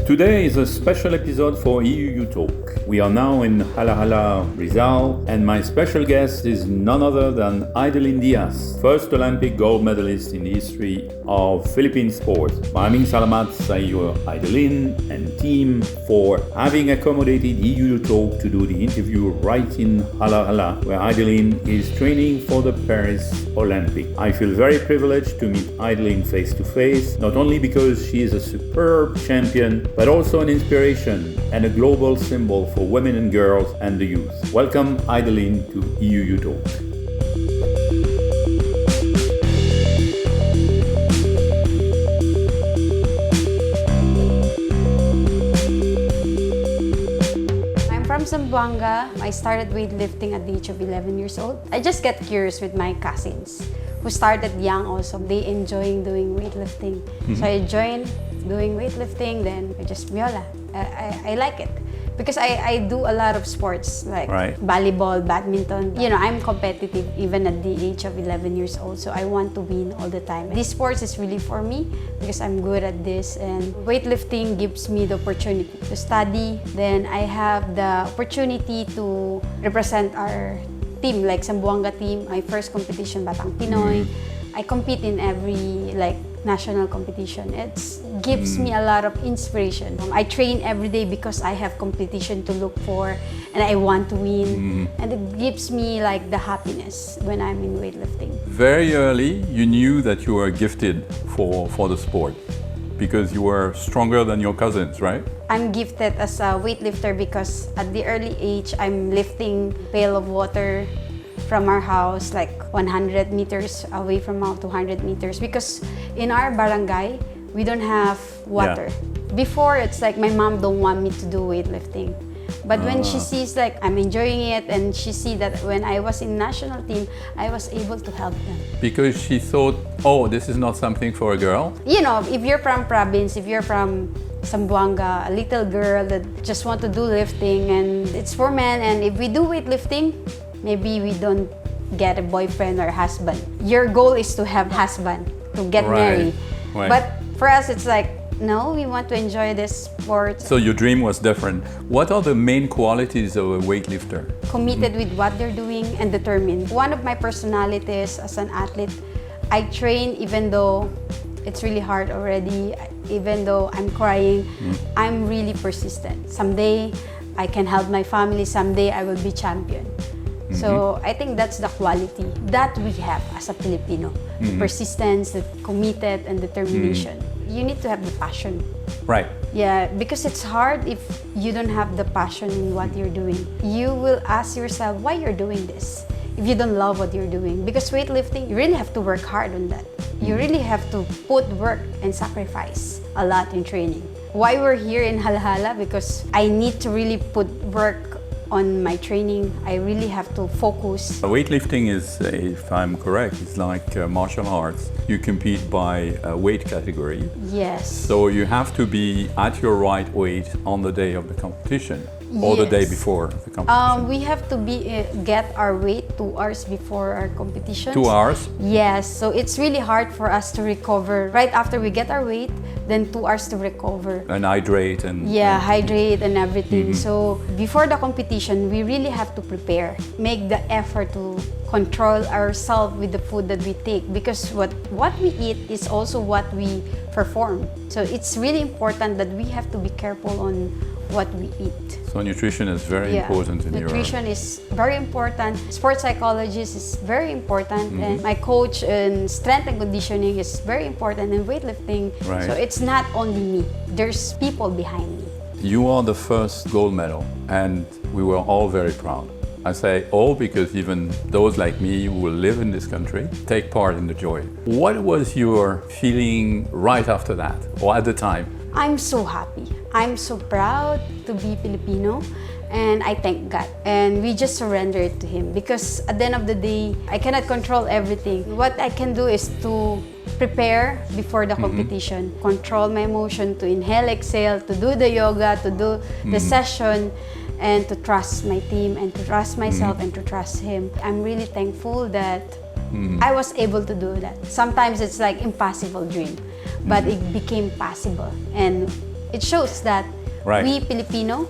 Today is a special episode for EU Talk. We are now in Hala Rizal, and my special guest is none other than Hidilyn Diaz, first Olympic gold medalist in the history of Philippine sport. Maraming salamat sa iyo, Hidilyn and team, for having accommodated EU Talk to do the interview right in Hala, where Hidilyn is training for the Paris Olympic. I feel very privileged to meet Hidilyn face to face, not only because she is a superb champion, but also an inspiration and a global symbol for women and girls and the youth. Welcome, Hidilyn, to EU Talk. I'm from Zamboanga. I started weightlifting at the age of 11 years old. I just get curious with my cousins who started young also. They enjoying doing weightlifting. So I joined doing weightlifting, then I just I like it. Because I do a lot of sports like volleyball, badminton. You know, I'm competitive even at the age of 11 years old, so I want to win all the time. This sports is really for me because I'm good at this, and weightlifting gives me the opportunity to study. Then I have the opportunity to represent our team, like Zamboanga team, my first competition, Batang Pinoy. I compete in every national competition. It gives me a lot of inspiration. I train every day because I have competition to look for and I want to win. And it gives me the happiness when I'm in weightlifting. Very early, you knew that you were gifted for the sport because you were stronger than your cousins, right? I'm gifted as a weightlifter because at the early age, I'm lifting pail of water from our house, 100 meters away from our 200 meters, because in our barangay, we don't have water. Before, it's my mom don't want me to do weightlifting. But when she sees I'm enjoying it, and she see that when I was in national team, I was able to help them. Because she thought, oh, this is not something for a girl? You know, if you're from province, if you're from Zamboanga, a little girl that just want to do lifting, and it's for men, and if we do weightlifting, maybe we don't get a boyfriend or husband. Your goal is to have husband, to get married. Right. But for us, it's no, we want to enjoy this sport. So your dream was different. What are the main qualities of a weightlifter? Committed with what they're doing and determined. One of my personalities as an athlete, I train even though it's really hard already, even though I'm crying, I'm really persistent. Someday, I can help my family. Someday, I will be champion. So I think that's the quality that we have as a Filipino. The persistence, the committed, and determination. You need to have the passion. Right. Yeah, because it's hard if you don't have the passion in what you're doing. You will ask yourself why you're doing this if you don't love what you're doing. Because weightlifting, you really have to work hard on that. You really have to put work and sacrifice a lot in training. Why we're here in Hala? Because I need to really put work on my training. I really have to focus. Weightlifting is, if I'm correct, it's like martial arts. You compete by a weight category. Yes. So you have to be at your right weight on the day of the competition or the day before the competition. We have to get our weight 2 hours before our competition. 2 hours? Yes. So it's really hard for us to recover right after we get our weight. Then 2 hours to recover. And hydrate and... hydrate and everything. So before the competition, we really have to prepare. Make the effort to control ourselves with the food that we take, because what we eat is also what we perform. So it's really important that we have to be careful on what we eat. So nutrition is very important in your... Nutrition is very important. Sports psychologist is very important. And my coach in strength and conditioning is very important in weightlifting. Right. So it's not only me. There's people behind me. You are the first gold medal, and we were all very proud. I say all because even those like me who will live in this country take part in the joy. What was your feeling right after that, or at the time? I'm so happy. I'm so proud to be Filipino, and I thank God. And we just surrender it to Him, because at the end of the day, I cannot control everything. What I can do is to prepare before the competition, control my emotion, to inhale, exhale, to do the yoga, to do the session, and to trust my team, and to trust myself, and to trust Him. I'm really thankful that I was able to do that. Sometimes it's like impossible dream, but it became possible. And it shows that Right. we Filipino,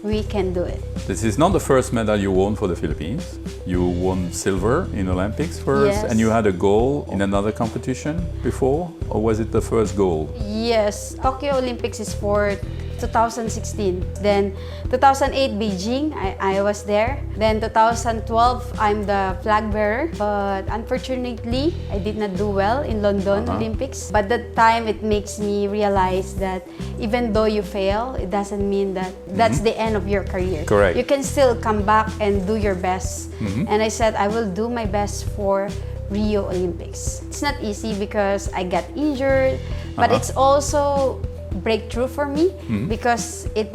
we can do it. This is not the first medal you won for the Philippines. You won silver in Olympics first, Yes. and you had a gold in another competition before, or was it the first gold? Yes, Tokyo Olympics is for 2016. Then 2008 Beijing, I was there. Then 2012, I'm the flag bearer. But unfortunately, I did not do well in London Olympics. But that time, it makes me realize that even though you fail, it doesn't mean that that's the end of your career. Correct. You can still come back and do your best. And I said, I will do my best for Rio Olympics. It's not easy because I got injured, but it's also breakthrough for me because it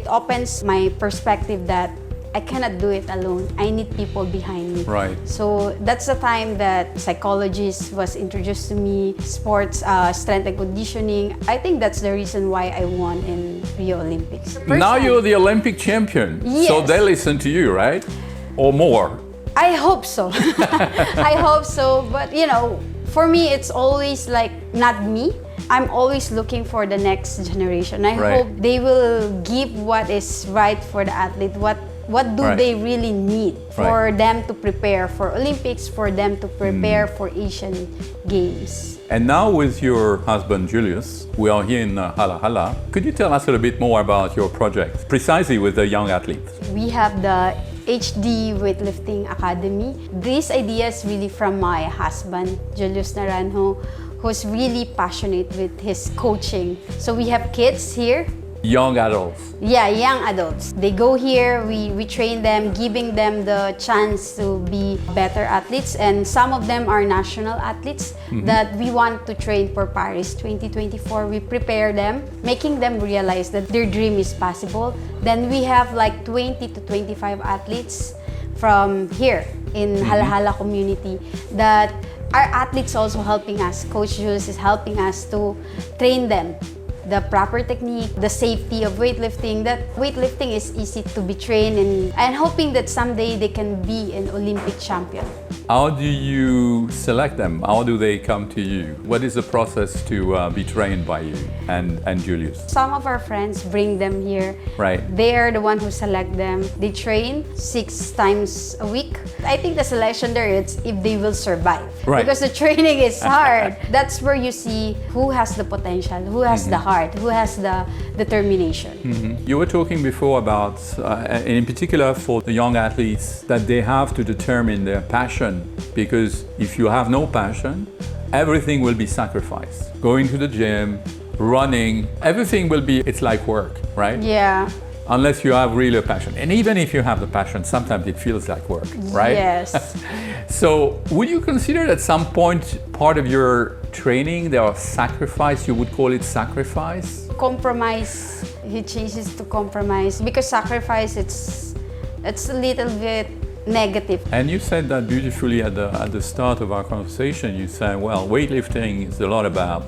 opens my perspective that I cannot do it alone. I need people behind me. Right. So that's the time that psychologist was introduced to me, sports, strength and conditioning. I think that's the reason why I won in Rio Olympics. Now you're the Olympic champion, so Yes. they listen to you, right? Or more. I hope so. I hope so. But you know, for me, it's always like not me. I'm always looking for the next generation. I Right. hope they will give what is right for the athlete. What do Right. they really need for Right. them to prepare for Olympics, for them to prepare for Asian Games? And now with your husband Julius, we are here in Hala Hala. Could you tell us a little bit more about your project, precisely with the young athletes? We have the HD Weightlifting Academy. This idea is really from my husband, Julius Naranjo, who's really passionate with his coaching. So we have kids here. Young adults. Yeah, young adults. They go here, we train them, giving them the chance to be better athletes. And some of them are national athletes that we want to train for Paris 2024. We prepare them, making them realize that their dream is possible. Then we have like 20 to 25 athletes from here in Halahala community that our athletes also helping us. Coach Jules is helping us to train them the proper technique, the safety of weightlifting, that weightlifting is easy to be trained and hoping that someday they can be an Olympic champion. How do you select them? How do they come to you? What is the process to be trained by you and Julius? Some of our friends bring them here. Right. They are the one who select them. They train 6 times a week. I think the selection there is if they will survive. Right. Because the training is hard. That's where you see who has the potential, who has the heart, who has the determination. You were talking before about, and in particular for the young athletes, that they have to determine their passion, because if you have no passion, everything will be sacrificed. Going to the gym, running, everything will be, it's like work, right? Yeah. Unless you have really a passion. And even if you have the passion, sometimes it feels like work, right? Yes. So would you consider at some point part of your training there are sacrifice, you would call it sacrifice? Compromise. He changes to compromise because sacrifice it's a little bit negative. And you said that beautifully at the start of our conversation. You said, well, weightlifting is a lot about,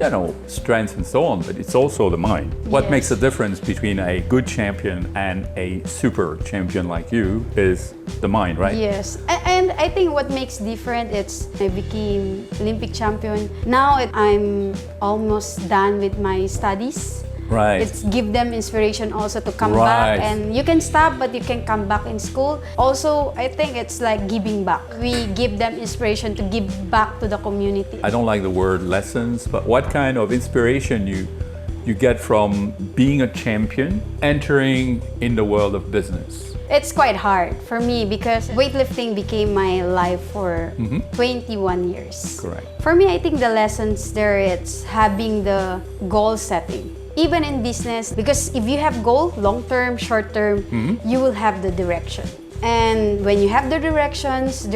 you know, strength and so on, but it's also the mind. What Yes. makes the difference between a good champion and a super champion like you is the mind, right? Yes, and I think what makes different it's I became Olympic champion. Now I'm almost done with my studies. Right. It's give them inspiration also to come Right. back, and you can stop but you can come back in school. Also, I think it's like giving back. We give them inspiration to give back to the community. I don't like the word lessons, but what kind of inspiration you get from being a champion, entering in the world of business? It's quite hard for me because weightlifting became my life for 21 years. Correct. For me, I think the lessons there, it's having the goal setting. Even in business, because if you have goal, long-term, short-term, you will have the direction. And when you have the directions,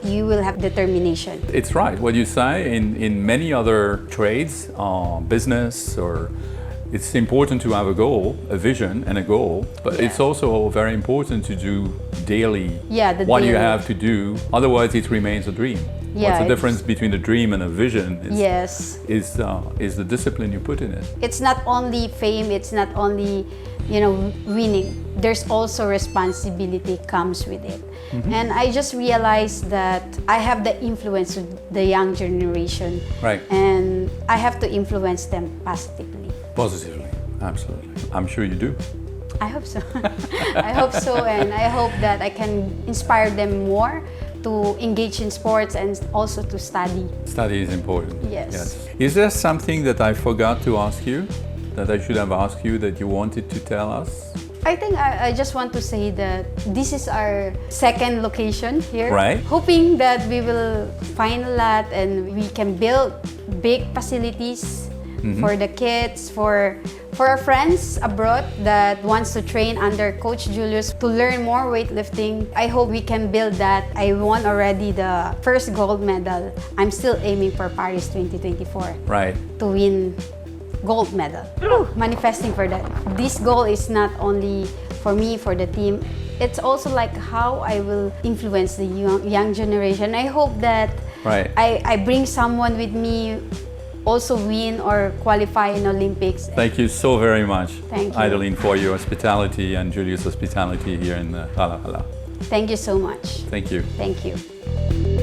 you will have determination. It's right. What you say in many other trades, business, or it's important to have a goal, a vision and a goal, but it's also very important to do daily what you daily. have to do. Otherwise, it remains a dream. Yeah, What's the it's- difference between a dream and a vision? Yes. Is the discipline you put in it. It's not only fame, it's not only, winning. There's also responsibility comes with it. And I just realized that I have the influence with the young generation. Right. And I have to influence them positively. Positively, absolutely. I'm sure you do. I hope so. I hope so, and I hope that I can inspire them more to engage in sports and also to study. Study is important. Yes. Is there something that I forgot to ask you, that I should have asked you, that you wanted to tell us? I think I just want to say that this is our second location here. Right. Hoping that we will find a lot and we can build big facilities for the kids, for our friends abroad that wants to train under Coach Julius to learn more weightlifting. I hope we can build that. I won already the first gold medal. I'm still aiming for Paris 2024 Right. to win gold medal. Manifesting for that. This goal is not only for me, for the team. It's also like how I will influence the young generation. I hope that Right. I bring someone with me also win or qualify in Olympics. Thank you so very much, Thank you. Hidilyn, for your hospitality and Julius' hospitality here in Hala Hala. Thank you so much. Thank you. Thank you.